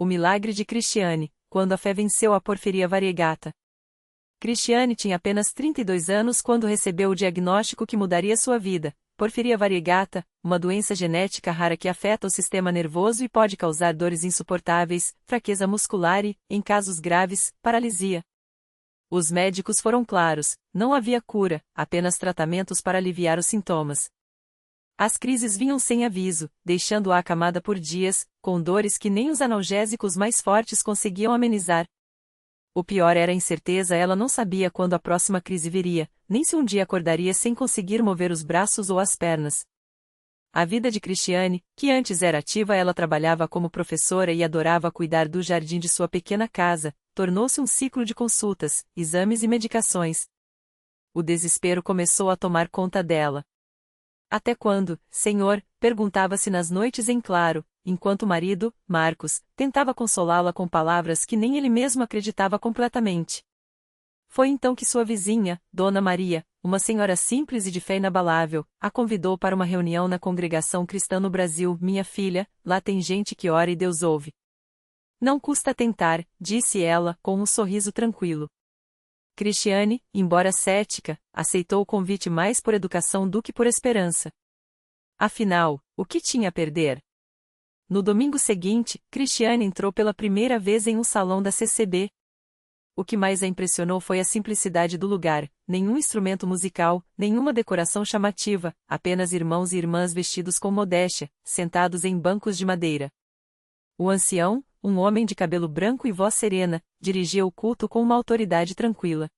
O milagre de Cristiane, quando a fé venceu a porfiria variegata. Cristiane tinha apenas 32 anos quando recebeu o diagnóstico que mudaria sua vida. Porfiria variegata, uma doença genética rara que afeta o sistema nervoso e pode causar dores insuportáveis, fraqueza muscular e, em casos graves, paralisia. Os médicos foram claros: não havia cura, apenas tratamentos para aliviar os sintomas. As crises vinham sem aviso, deixando-a acamada por dias, com dores que nem os analgésicos mais fortes conseguiam amenizar. O pior era a incerteza, ela não sabia quando a próxima crise viria, nem se um dia acordaria sem conseguir mover os braços ou as pernas. A vida de Cristiane, que antes era ativa, ela trabalhava como professora e adorava cuidar do jardim de sua pequena casa, tornou-se um ciclo de consultas, exames e medicações. O desespero começou a tomar conta dela. Até quando, Senhor? Perguntava-se nas noites em claro, enquanto o marido, Marcos, tentava consolá-la com palavras que nem ele mesmo acreditava completamente. Foi então que sua vizinha, Dona Maria, uma senhora simples e de fé inabalável, a convidou para uma reunião na congregação cristã no Brasil. Minha filha, lá tem gente que ora e Deus ouve. Não custa tentar, disse ela, com um sorriso tranquilo. Cristiane, embora cética, aceitou o convite mais por educação do que por esperança. Afinal, o que tinha a perder? No domingo seguinte, Cristiane entrou pela primeira vez em um salão da CCB. O que mais a impressionou foi a simplicidade do lugar: nenhum instrumento musical, nenhuma decoração chamativa, apenas irmãos e irmãs vestidos com modéstia, sentados em bancos de madeira. O ancião, um homem de cabelo branco e voz serena, dirigia o culto com uma autoridade tranquila.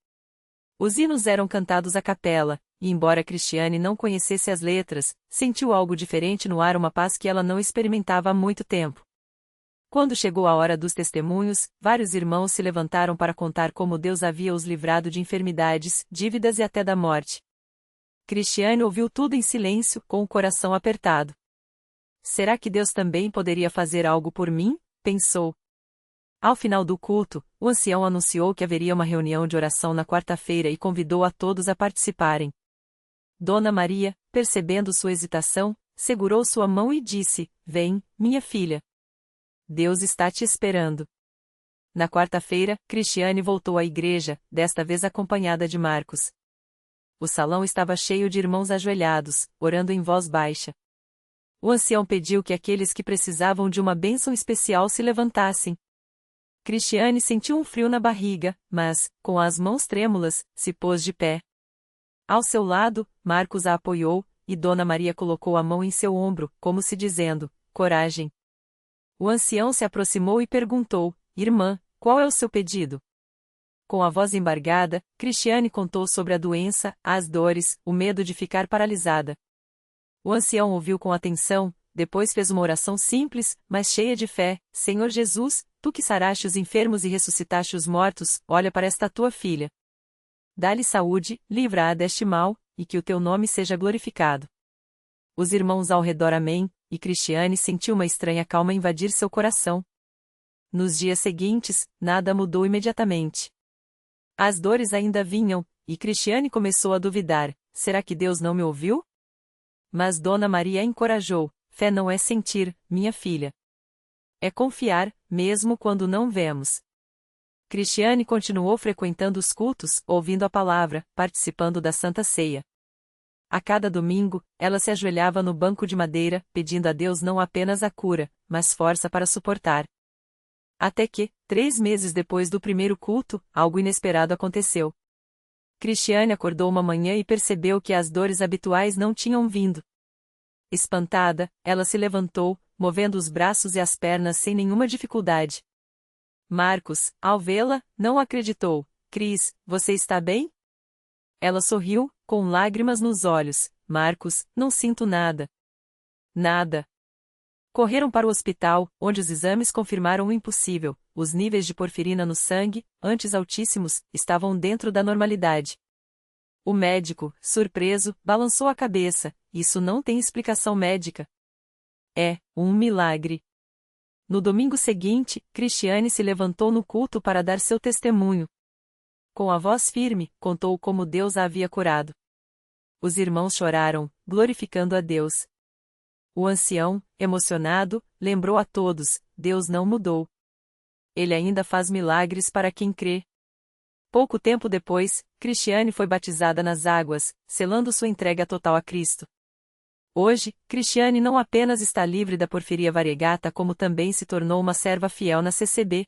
Os hinos eram cantados a capela, e embora Cristiane não conhecesse as letras, sentiu algo diferente no ar, uma paz que ela não experimentava há muito tempo. Quando chegou a hora dos testemunhos, vários irmãos se levantaram para contar como Deus havia os livrado de enfermidades, dívidas e até da morte. Cristiane ouviu tudo em silêncio, com o coração apertado. Será que Deus também poderia fazer algo por mim? Pensou. Ao final do culto, o ancião anunciou que haveria uma reunião de oração na quarta-feira e convidou a todos a participarem. Dona Maria, percebendo sua hesitação, segurou sua mão e disse: Vem, minha filha. Deus está te esperando. Na quarta-feira, Cristiane voltou à igreja, desta vez acompanhada de Marcos. O salão estava cheio de irmãos ajoelhados, orando em voz baixa. O ancião pediu que aqueles que precisavam de uma bênção especial se levantassem. Cristiane sentiu um frio na barriga, mas, com as mãos trêmulas, se pôs de pé. Ao seu lado, Marcos a apoiou, e Dona Maria colocou a mão em seu ombro, como se dizendo: coragem. O ancião se aproximou e perguntou: Irmã, qual é o seu pedido? Com a voz embargada, Cristiane contou sobre a doença, as dores, o medo de ficar paralisada. O ancião ouviu com atenção, depois fez uma oração simples, mas cheia de fé: Senhor Jesus, tu que saraste os enfermos e ressuscitaste os mortos, olha para esta tua filha. Dá-lhe saúde, livra-a deste mal, e que o teu nome seja glorificado. Os irmãos ao redor amém, e Cristiane sentiu uma estranha calma invadir seu coração. Nos dias seguintes, nada mudou imediatamente. As dores ainda vinham, e Cristiane começou a duvidar: será que Deus não me ouviu? Mas Dona Maria a encorajou: fé não é sentir, minha filha. É confiar, mesmo quando não vemos. Cristiane continuou frequentando os cultos, ouvindo a palavra, participando da Santa Ceia. A cada domingo, ela se ajoelhava no banco de madeira, pedindo a Deus não apenas a cura, mas força para suportar. Até que, 3 meses depois do primeiro culto, algo inesperado aconteceu. Cristiane acordou uma manhã e percebeu que as dores habituais não tinham vindo. Espantada, ela se levantou, movendo os braços e as pernas sem nenhuma dificuldade. Marcos, ao vê-la, não acreditou: Cris, você está bem? Ela sorriu, com lágrimas nos olhos: Marcos, não sinto nada. Nada. Correram para o hospital, onde os exames confirmaram o impossível: os níveis de porfirina no sangue, antes altíssimos, estavam dentro da normalidade. O médico, surpreso, balançou a cabeça: isso não tem explicação médica. É um milagre. No domingo seguinte, Cristiane se levantou no culto para dar seu testemunho. Com a voz firme, contou como Deus a havia curado. Os irmãos choraram, glorificando a Deus. O ancião, emocionado, lembrou a todos: Deus não mudou. Ele ainda faz milagres para quem crê. Pouco tempo depois, Cristiane foi batizada nas águas, selando sua entrega total a Cristo. Hoje, Cristiane não apenas está livre da porfiria variegata, como também se tornou uma serva fiel na CCB.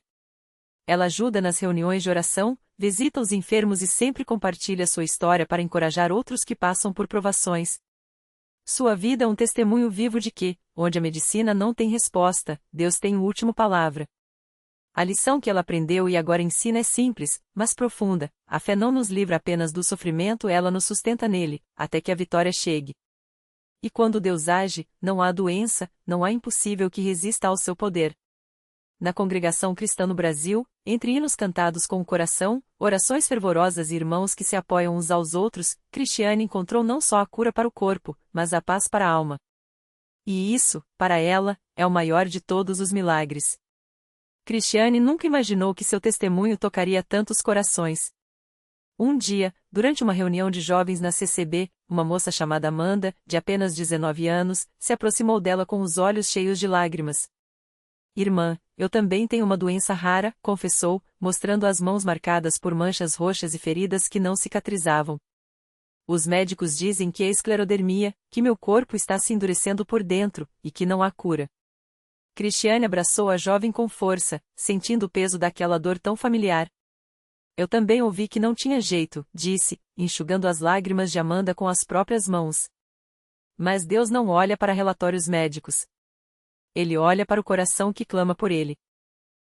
Ela ajuda nas reuniões de oração, visita os enfermos e sempre compartilha sua história para encorajar outros que passam por provações. Sua vida é um testemunho vivo de que, onde a medicina não tem resposta, Deus tem a última palavra. A lição que ela aprendeu e agora ensina é simples, mas profunda. A fé não nos livra apenas do sofrimento, ela nos sustenta nele, até que a vitória chegue. E quando Deus age, não há doença, não há impossível que resista ao seu poder. Na Congregação Cristã no Brasil, entre hinos cantados com o coração, orações fervorosas e irmãos que se apoiam uns aos outros, Cristiane encontrou não só a cura para o corpo, mas a paz para a alma. E isso, para ela, é o maior de todos os milagres. Cristiane nunca imaginou que seu testemunho tocaria tantos corações. Um dia, durante uma reunião de jovens na CCB, uma moça chamada Amanda, de apenas 19 anos, se aproximou dela com os olhos cheios de lágrimas. Irmã, eu também tenho uma doença rara, confessou, mostrando as mãos marcadas por manchas roxas e feridas que não cicatrizavam. Os médicos dizem que é esclerodermia, que meu corpo está se endurecendo por dentro, e que não há cura. Cristiane abraçou a jovem com força, sentindo o peso daquela dor tão familiar. Eu também ouvi que não tinha jeito, disse, enxugando as lágrimas de Amanda com as próprias mãos. Mas Deus não olha para relatórios médicos. Ele olha para o coração que clama por ele.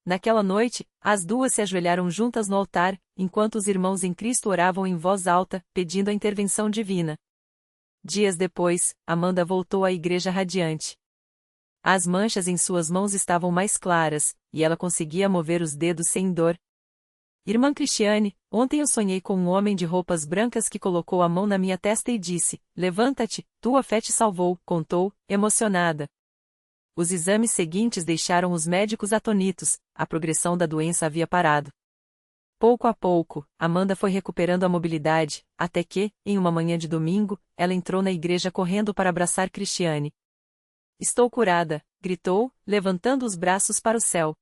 Naquela noite, as duas se ajoelharam juntas no altar, enquanto os irmãos em Cristo oravam em voz alta, pedindo a intervenção divina. Dias depois, Amanda voltou à igreja radiante. As manchas em suas mãos estavam mais claras, e ela conseguia mover os dedos sem dor. Irmã Cristiane, ontem eu sonhei com um homem de roupas brancas que colocou a mão na minha testa e disse: levanta-te, tua fé te salvou, contou, emocionada. Os exames seguintes deixaram os médicos atonitos, a progressão da doença havia parado. Pouco a pouco, Amanda foi recuperando a mobilidade, até que, em uma manhã de domingo, ela entrou na igreja correndo para abraçar Cristiane. Estou curada, gritou, levantando os braços para o céu.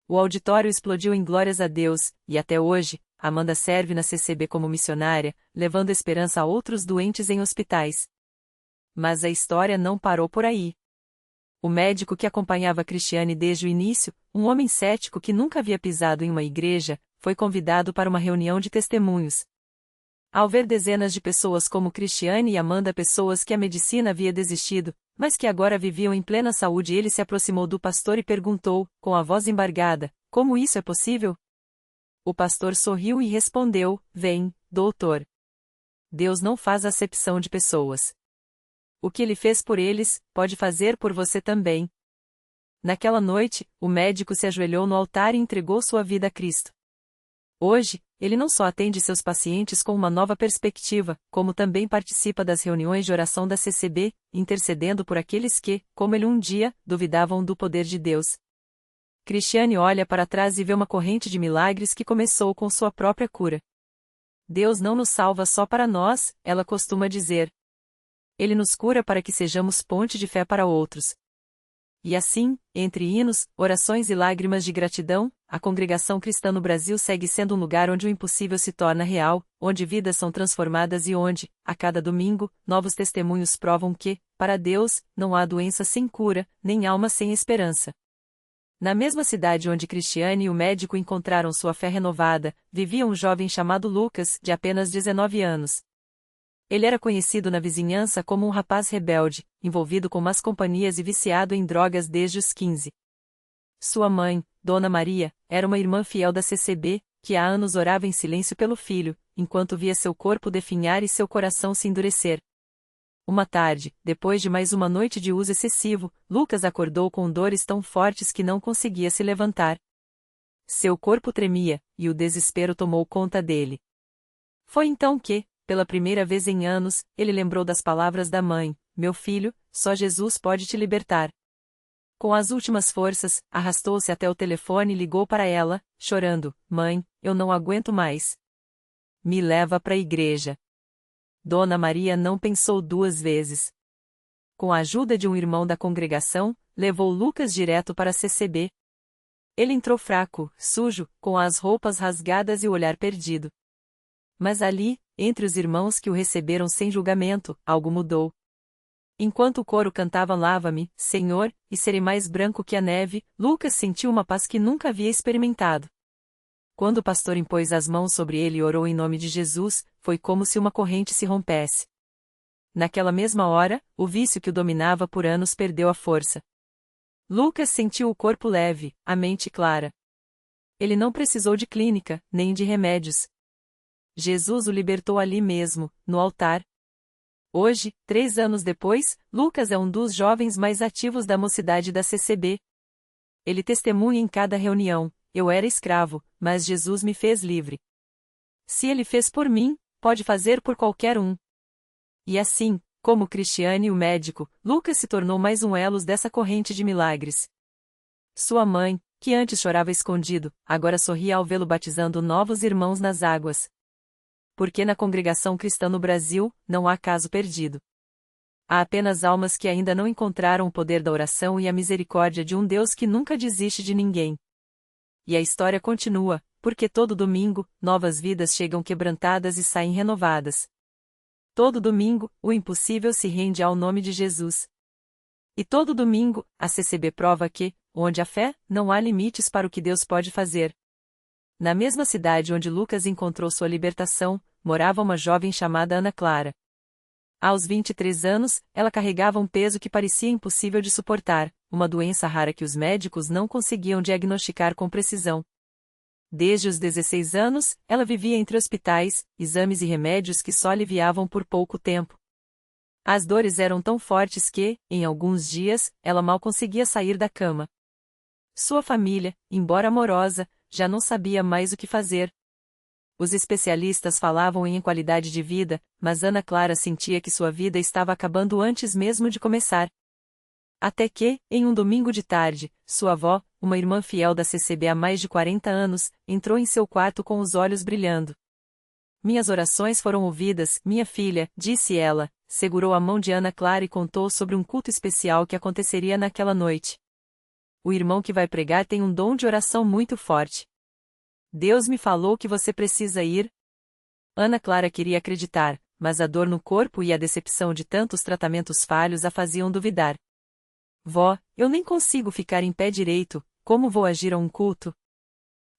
O auditório explodiu em glórias a Deus, e até hoje, Amanda serve na CCB como missionária, levando esperança a outros doentes em hospitais. Mas a história não parou por aí. O médico que acompanhava Cristiane desde o início, um homem cético que nunca havia pisado em uma igreja, foi convidado para uma reunião de testemunhos. Ao ver dezenas de pessoas como Cristiane e Amanda, pessoas que a medicina havia desistido, mas que agora viviam em plena saúde, ele se aproximou do pastor e perguntou, com a voz embargada, como isso é possível? O pastor sorriu e respondeu, vem, doutor. Deus não faz acepção de pessoas. O que ele fez por eles, pode fazer por você também. Naquela noite, o médico se ajoelhou no altar e entregou sua vida a Cristo. Hoje, ele não só atende seus pacientes com uma nova perspectiva, como também participa das reuniões de oração da CCB, intercedendo por aqueles que, como ele um dia, duvidavam do poder de Deus. Cristiane olha para trás e vê uma corrente de milagres que começou com sua própria cura. Deus não nos salva só para nós, ela costuma dizer. Ele nos cura para que sejamos ponte de fé para outros. E assim, entre hinos, orações e lágrimas de gratidão, a Congregação Cristã no Brasil segue sendo um lugar onde o impossível se torna real, onde vidas são transformadas e onde, a cada domingo, novos testemunhos provam que, para Deus, não há doença sem cura, nem alma sem esperança. Na mesma cidade onde Cristiane e o médico encontraram sua fé renovada, vivia um jovem chamado Lucas, de apenas 19 anos. Ele era conhecido na vizinhança como um rapaz rebelde, envolvido com más companhias e viciado em drogas desde os 15. Sua mãe, Dona Maria, era uma irmã fiel da CCB, que há anos orava em silêncio pelo filho, enquanto via seu corpo definhar e seu coração se endurecer. Uma tarde, depois de mais uma noite de uso excessivo, Lucas acordou com dores tão fortes que não conseguia se levantar. Seu corpo tremia, e o desespero tomou conta dele. Foi então que, pela primeira vez em anos, ele lembrou das palavras da mãe: meu filho, só Jesus pode te libertar. Com as últimas forças, arrastou-se até o telefone e ligou para ela, chorando: mãe, eu não aguento mais. Me leva para a igreja. Dona Maria não pensou duas vezes. Com a ajuda de um irmão da congregação, levou Lucas direto para a CCB. Ele entrou fraco, sujo, com as roupas rasgadas e o olhar perdido. Mas ali, entre os irmãos que o receberam sem julgamento, algo mudou. Enquanto o coro cantava Lava-me, Senhor, e serei mais branco que a neve, Lucas sentiu uma paz que nunca havia experimentado. Quando o pastor impôs as mãos sobre ele e orou em nome de Jesus, foi como se uma corrente se rompesse. Naquela mesma hora, o vício que o dominava por anos perdeu a força. Lucas sentiu o corpo leve, a mente clara. Ele não precisou de clínica, nem de remédios. Jesus o libertou ali mesmo, no altar. Hoje, 3 anos depois, Lucas é um dos jovens mais ativos da mocidade da CCB. Ele testemunha em cada reunião: eu era escravo, mas Jesus me fez livre. Se ele fez por mim, pode fazer por qualquer um. E assim, como Cristiane o médico, Lucas se tornou mais um elo dessa corrente de milagres. Sua mãe, que antes chorava escondido, agora sorria ao vê-lo batizando novos irmãos nas águas. Porque na congregação cristã no Brasil, não há caso perdido. Há apenas almas que ainda não encontraram o poder da oração e a misericórdia de um Deus que nunca desiste de ninguém. E a história continua, porque todo domingo, novas vidas chegam quebrantadas e saem renovadas. Todo domingo, o impossível se rende ao nome de Jesus. E todo domingo, a CCB prova que, onde há fé, não há limites para o que Deus pode fazer. Na mesma cidade onde Lucas encontrou sua libertação, morava uma jovem chamada Ana Clara. Aos 23 anos, ela carregava um peso que parecia impossível de suportar, uma doença rara que os médicos não conseguiam diagnosticar com precisão. Desde os 16 anos, ela vivia entre hospitais, exames e remédios que só aliviavam por pouco tempo. As dores eram tão fortes que, em alguns dias, ela mal conseguia sair da cama. Sua família, embora amorosa, já não sabia mais o que fazer. Os especialistas falavam em qualidade de vida, mas Ana Clara sentia que sua vida estava acabando antes mesmo de começar. Até que, em um domingo de tarde, sua avó, uma irmã fiel da CCB há mais de 40 anos, entrou em seu quarto com os olhos brilhando. Minhas orações foram ouvidas, minha filha, disse ela, segurou a mão de Ana Clara e contou sobre um culto especial que aconteceria naquela noite. O irmão que vai pregar tem um dom de oração muito forte. Deus me falou que você precisa ir. Ana Clara queria acreditar, mas a dor no corpo e a decepção de tantos tratamentos falhos a faziam duvidar. Vó, eu nem consigo ficar em pé direito, como vou agir a um culto?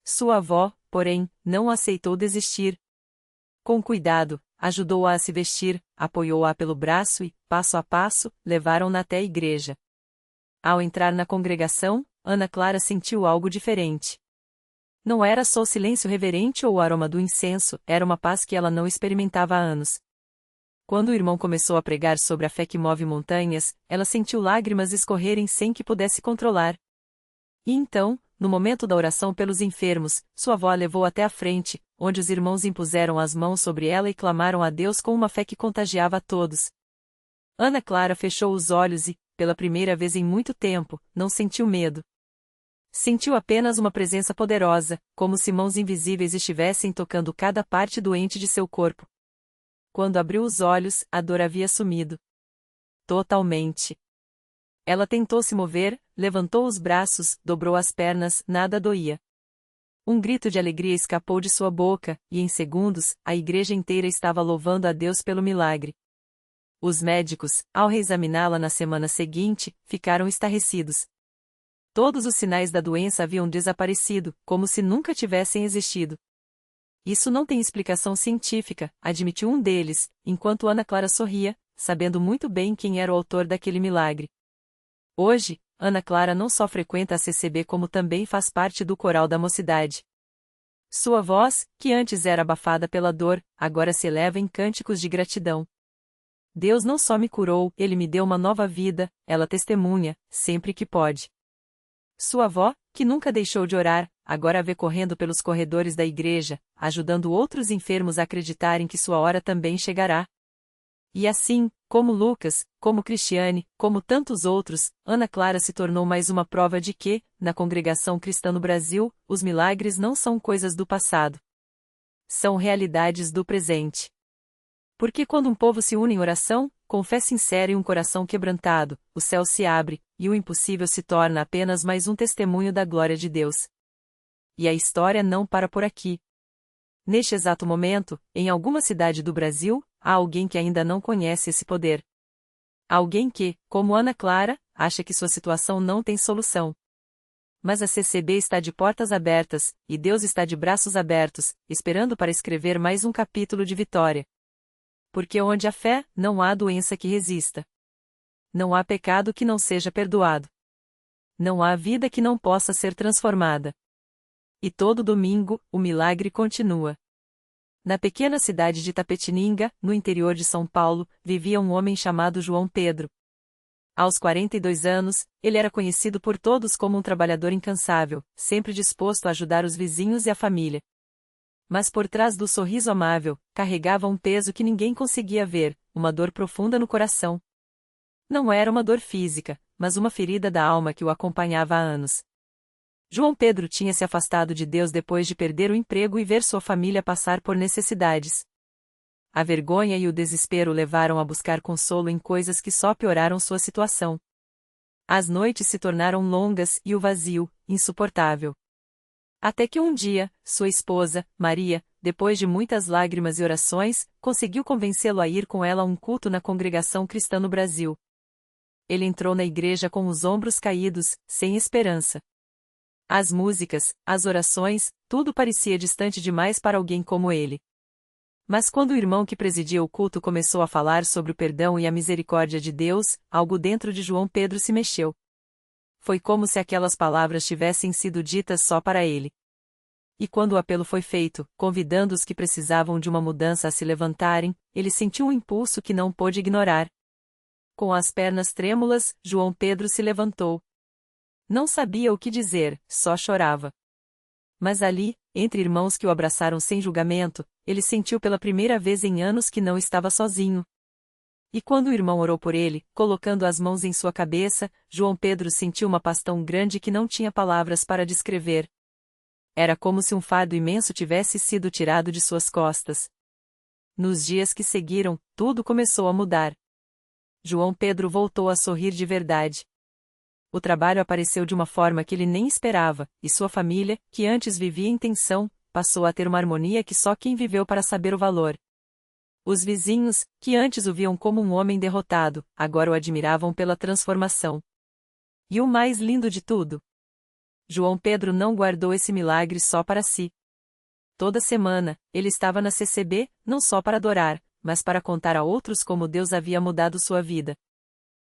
Sua avó, porém, não aceitou desistir. Com cuidado, ajudou-a a se vestir, apoiou-a pelo braço e, passo a passo, levaram-na até a igreja. Ao entrar na congregação, Ana Clara sentiu algo diferente. Não era só o silêncio reverente ou o aroma do incenso, era uma paz que ela não experimentava há anos. Quando o irmão começou a pregar sobre a fé que move montanhas, ela sentiu lágrimas escorrerem sem que pudesse controlar. E então, no momento da oração pelos enfermos, sua avó a levou até a frente, onde os irmãos impuseram as mãos sobre ela e clamaram a Deus com uma fé que contagiava a todos. Ana Clara fechou os olhos e, pela primeira vez em muito tempo, não sentiu medo. Sentiu apenas uma presença poderosa, como se mãos invisíveis estivessem tocando cada parte doente de seu corpo. Quando abriu os olhos, a dor havia sumido. Totalmente. Ela tentou se mover, levantou os braços, dobrou as pernas, nada doía. Um grito de alegria escapou de sua boca, e em segundos, a igreja inteira estava louvando a Deus pelo milagre. Os médicos, ao reexaminá-la na semana seguinte, ficaram estarrecidos. Todos os sinais da doença haviam desaparecido, como se nunca tivessem existido. Isso não tem explicação científica, admitiu um deles, enquanto Ana Clara sorria, sabendo muito bem quem era o autor daquele milagre. Hoje, Ana Clara não só frequenta a CCB como também faz parte do coral da mocidade. Sua voz, que antes era abafada pela dor, agora se eleva em cânticos de gratidão. Deus não só me curou, Ele me deu uma nova vida, ela testemunha, sempre que pode. Sua avó, que nunca deixou de orar, agora a vê correndo pelos corredores da igreja, ajudando outros enfermos a acreditarem que sua hora também chegará. E assim, como Lucas, como Cristiane, como tantos outros, Ana Clara se tornou mais uma prova de que, na congregação cristã no Brasil, os milagres não são coisas do passado. São realidades do presente. Porque quando um povo se une em oração, com fé sincera e um coração quebrantado, o céu se abre, e o impossível se torna apenas mais um testemunho da glória de Deus. E a história não para por aqui. Neste exato momento, em alguma cidade do Brasil, há alguém que ainda não conhece esse poder. Alguém que, como Ana Clara, acha que sua situação não tem solução. Mas a CCB está de portas abertas, e Deus está de braços abertos, esperando para escrever mais um capítulo de vitória. Porque onde há fé, não há doença que resista. Não há pecado que não seja perdoado. Não há vida que não possa ser transformada. E todo domingo, o milagre continua. Na pequena cidade de Tapetininga, no interior de São Paulo, vivia um homem chamado João Pedro. Aos 42 anos, ele era conhecido por todos como um trabalhador incansável, sempre disposto a ajudar os vizinhos e a família. Mas por trás do sorriso amável, carregava um peso que ninguém conseguia ver, uma dor profunda no coração. Não era uma dor física, mas uma ferida da alma que o acompanhava há anos. João Pedro tinha se afastado de Deus depois de perder o emprego e ver sua família passar por necessidades. A vergonha e o desespero o levaram a buscar consolo em coisas que só pioraram sua situação. As noites se tornaram longas e o vazio, insuportável. Até que um dia, sua esposa, Maria, depois de muitas lágrimas e orações, conseguiu convencê-lo a ir com ela a um culto na congregação cristã no Brasil. Ele entrou na igreja com os ombros caídos, sem esperança. As músicas, as orações, tudo parecia distante demais para alguém como ele. Mas quando o irmão que presidia o culto começou a falar sobre o perdão e a misericórdia de Deus, algo dentro de João Pedro se mexeu. Foi como se aquelas palavras tivessem sido ditas só para ele. E quando o apelo foi feito, convidando os que precisavam de uma mudança a se levantarem, ele sentiu um impulso que não pôde ignorar. Com as pernas trêmulas, João Pedro se levantou. Não sabia o que dizer, só chorava. Mas ali, entre irmãos que o abraçaram sem julgamento, ele sentiu pela primeira vez em anos que não estava sozinho. E quando o irmão orou por ele, colocando as mãos em sua cabeça, João Pedro sentiu uma paz tão grande que não tinha palavras para descrever. Era como se um fardo imenso tivesse sido tirado de suas costas. Nos dias que seguiram, tudo começou a mudar. João Pedro voltou a sorrir de verdade. O trabalho apareceu de uma forma que ele nem esperava, e sua família, que antes vivia em tensão, passou a ter uma harmonia que só quem viveu para saber o valor. Os vizinhos, que antes o viam como um homem derrotado, agora o admiravam pela transformação. E o mais lindo de tudo? João Pedro não guardou esse milagre só para si. Toda semana, ele estava na CCB, não só para adorar, mas para contar a outros como Deus havia mudado sua vida.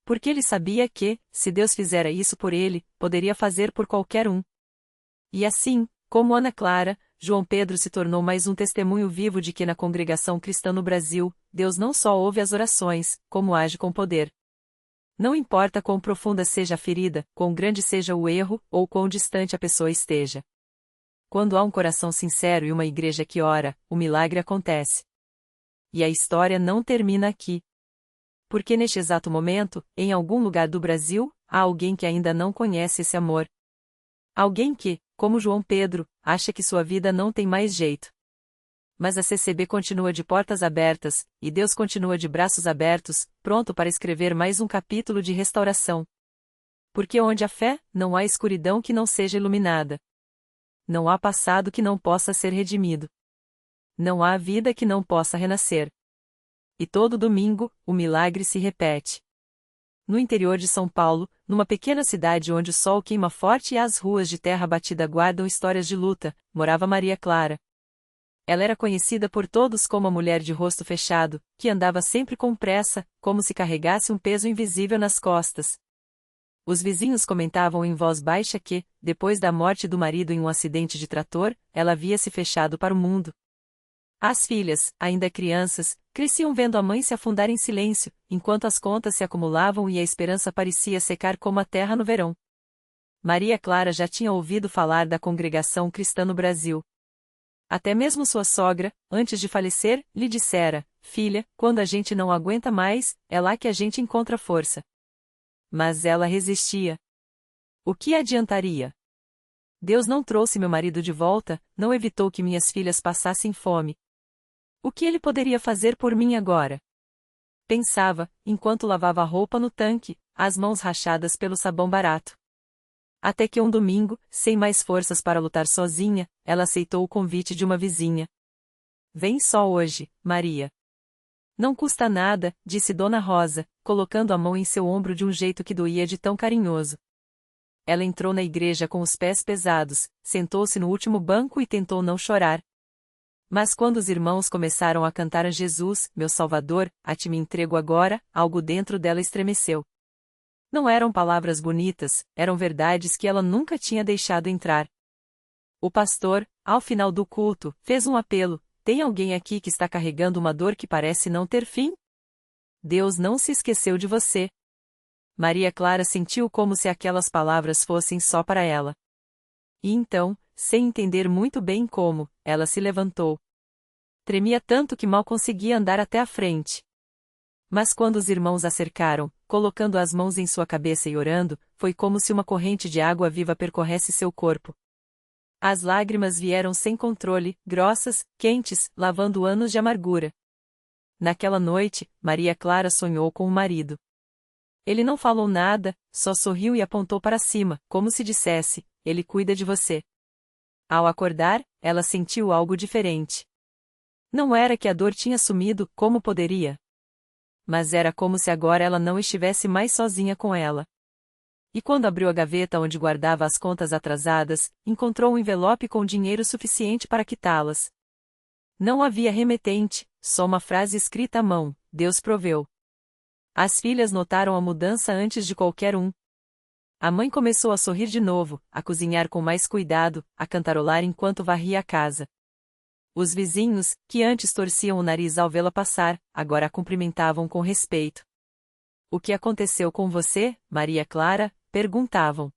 Porque ele sabia que, se Deus fizera isso por ele, poderia fazer por qualquer um. E assim, como Ana Clara, João Pedro se tornou mais um testemunho vivo de que na congregação cristã no Brasil, Deus não só ouve as orações, como age com poder. Não importa quão profunda seja a ferida, quão grande seja o erro, ou quão distante a pessoa esteja. Quando há um coração sincero e uma igreja que ora, o milagre acontece. E a história não termina aqui. Porque neste exato momento, em algum lugar do Brasil, há alguém que ainda não conhece esse amor. Alguém que, como João Pedro, acha que sua vida não tem mais jeito. Mas a CCB continua de portas abertas, e Deus continua de braços abertos, pronto para escrever mais um capítulo de restauração. Porque onde há fé, não há escuridão que não seja iluminada. Não há passado que não possa ser redimido. Não há vida que não possa renascer. E todo domingo, o milagre se repete. No interior de São Paulo, numa pequena cidade onde o sol queima forte e as ruas de terra batida guardam histórias de luta, morava Maria Clara. Ela era conhecida por todos como a mulher de rosto fechado, que andava sempre com pressa, como se carregasse um peso invisível nas costas. Os vizinhos comentavam em voz baixa que, depois da morte do marido em um acidente de trator, ela havia se fechado para o mundo. As filhas, ainda crianças, cresciam vendo a mãe se afundar em silêncio, enquanto as contas se acumulavam e a esperança parecia secar como a terra no verão. Maria Clara já tinha ouvido falar da congregação cristã no Brasil. Até mesmo sua sogra, antes de falecer, lhe dissera: "Filha, quando a gente não aguenta mais, é lá que a gente encontra força." Mas ela resistia. O que adiantaria? Deus não trouxe meu marido de volta, não evitou que minhas filhas passassem fome. O que ele poderia fazer por mim agora? Pensava, enquanto lavava a roupa no tanque, as mãos rachadas pelo sabão barato. Até que um domingo, sem mais forças para lutar sozinha, ela aceitou o convite de uma vizinha. Vem só hoje, Maria. Não custa nada, disse Dona Rosa, colocando a mão em seu ombro de um jeito que doía de tão carinhoso. Ela entrou na igreja com os pés pesados, sentou-se no último banco e tentou não chorar. Mas quando os irmãos começaram a cantar a Jesus, meu Salvador, a ti me entrego agora, algo dentro dela estremeceu. Não eram palavras bonitas, eram verdades que ela nunca tinha deixado entrar. O pastor, ao final do culto, fez um apelo: tem alguém aqui que está carregando uma dor que parece não ter fim? Deus não se esqueceu de você. Maria Clara sentiu como se aquelas palavras fossem só para ela. E então, sem entender muito bem como, ela se levantou. Tremia tanto que mal conseguia andar até a frente. Mas quando os irmãos a cercaram, colocando as mãos em sua cabeça e orando, foi como se uma corrente de água viva percorresse seu corpo. As lágrimas vieram sem controle, grossas, quentes, lavando anos de amargura. Naquela noite, Maria Clara sonhou com o marido. Ele não falou nada, só sorriu e apontou para cima, como se dissesse: ele cuida de você. Ao acordar, ela sentiu algo diferente. Não era que a dor tinha sumido, como poderia? Mas era como se agora ela não estivesse mais sozinha com ela. E quando abriu a gaveta onde guardava as contas atrasadas, encontrou um envelope com dinheiro suficiente para quitá-las. Não havia remetente, só uma frase escrita à mão: Deus proveu. As filhas notaram a mudança antes de qualquer um. A mãe começou a sorrir de novo, a cozinhar com mais cuidado, a cantarolar enquanto varria a casa. Os vizinhos, que antes torciam o nariz ao vê-la passar, agora a cumprimentavam com respeito. O que aconteceu com você, Maria Clara? Perguntavam.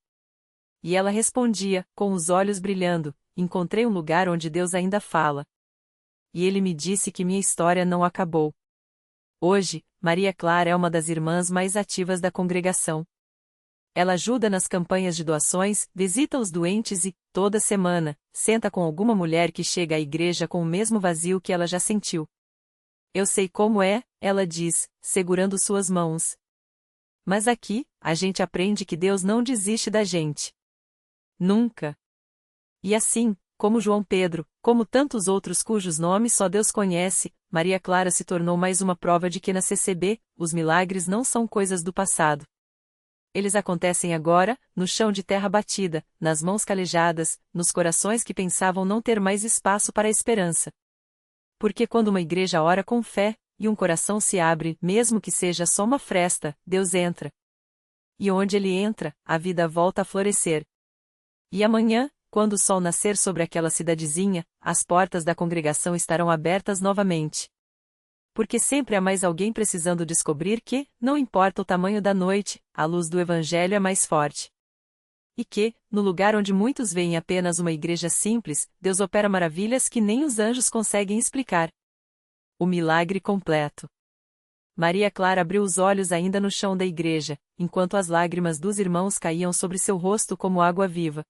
E ela respondia, com os olhos brilhando: encontrei um lugar onde Deus ainda fala. E ele me disse que minha história não acabou. Hoje, Maria Clara é uma das irmãs mais ativas da congregação. Ela ajuda nas campanhas de doações, visita os doentes e, toda semana, senta com alguma mulher que chega à igreja com o mesmo vazio que ela já sentiu. Eu sei como é, ela diz, segurando suas mãos. Mas aqui, a gente aprende que Deus não desiste da gente. Nunca. E assim, como João Pedro, como tantos outros cujos nomes só Deus conhece, Maria Clara se tornou mais uma prova de que na CCB, os milagres não são coisas do passado. Eles acontecem agora, no chão de terra batida, nas mãos calejadas, nos corações que pensavam não ter mais espaço para a esperança. Porque quando uma igreja ora com fé, e um coração se abre, mesmo que seja só uma fresta, Deus entra. E onde ele entra, a vida volta a florescer. E amanhã, quando o sol nascer sobre aquela cidadezinha, as portas da congregação estarão abertas novamente. Porque sempre há mais alguém precisando descobrir que, não importa o tamanho da noite, a luz do Evangelho é mais forte. E que, no lugar onde muitos veem apenas uma igreja simples, Deus opera maravilhas que nem os anjos conseguem explicar. O milagre completo. Maria Clara abriu os olhos ainda no chão da igreja, enquanto as lágrimas dos irmãos caíam sobre seu rosto como água viva.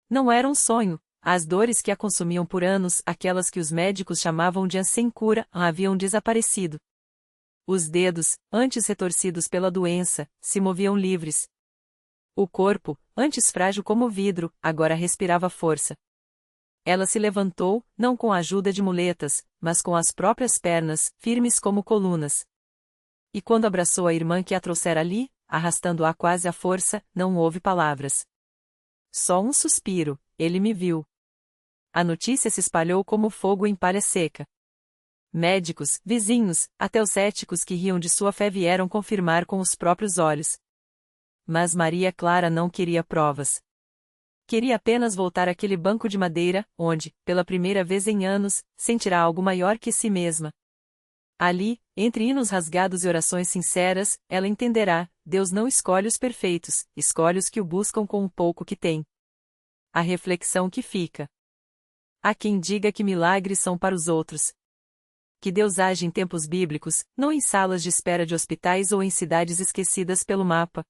Não era um sonho. As dores que a consumiam por anos, aquelas que os médicos chamavam de sem cura, haviam desaparecido. Os dedos, antes retorcidos pela doença, se moviam livres. O corpo, antes frágil como vidro, agora respirava força. Ela se levantou, não com a ajuda de muletas, mas com as próprias pernas, firmes como colunas. E quando abraçou a irmã que a trouxera ali, arrastando-a quase à força, não houve palavras. Só um suspiro: ele me viu. A notícia se espalhou como fogo em palha seca. Médicos, vizinhos, até os céticos que riam de sua fé vieram confirmar com os próprios olhos. Mas Maria Clara não queria provas. Queria apenas voltar àquele banco de madeira, onde, pela primeira vez em anos, sentirá algo maior que si mesma. Ali, entre hinos rasgados e orações sinceras, ela entenderá: Deus não escolhe os perfeitos, escolhe os que o buscam com o pouco que tem. A reflexão que fica. Há quem diga que milagres são para os outros. Que Deus age em tempos bíblicos, não em salas de espera de hospitais ou em cidades esquecidas pelo mapa.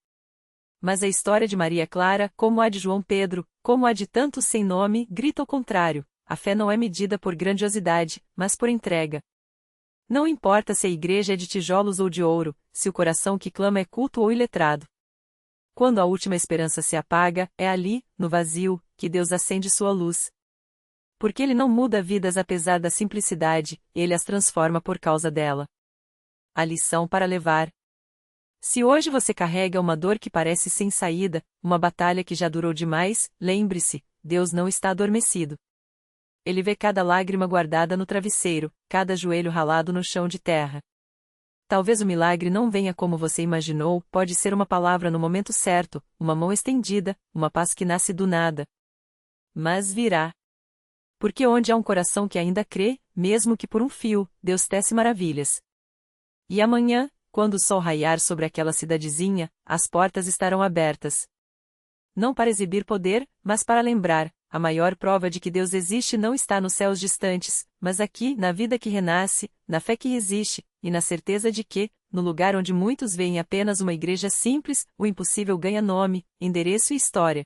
Mas a história de Maria Clara, como a de João Pedro, como a de tantos sem nome, grita o contrário: a fé não é medida por grandiosidade, mas por entrega. Não importa se a igreja é de tijolos ou de ouro, se o coração que clama é culto ou iletrado. Quando a última esperança se apaga, é ali, no vazio, que Deus acende sua luz. Porque Ele não muda vidas apesar da simplicidade, Ele as transforma por causa dela. A lição para levar. Se hoje você carrega uma dor que parece sem saída, uma batalha que já durou demais, lembre-se, Deus não está adormecido. Ele vê cada lágrima guardada no travesseiro, cada joelho ralado no chão de terra. Talvez o milagre não venha como você imaginou, pode ser uma palavra no momento certo, uma mão estendida, uma paz que nasce do nada. Mas virá. Porque onde há um coração que ainda crê, mesmo que por um fio, Deus tece maravilhas. E amanhã, quando o sol raiar sobre aquela cidadezinha, as portas estarão abertas. Não para exibir poder, mas para lembrar, a maior prova de que Deus existe não está nos céus distantes, mas aqui, na vida que renasce, na fé que resiste, e na certeza de que, no lugar onde muitos veem apenas uma igreja simples, o impossível ganha nome, endereço e história.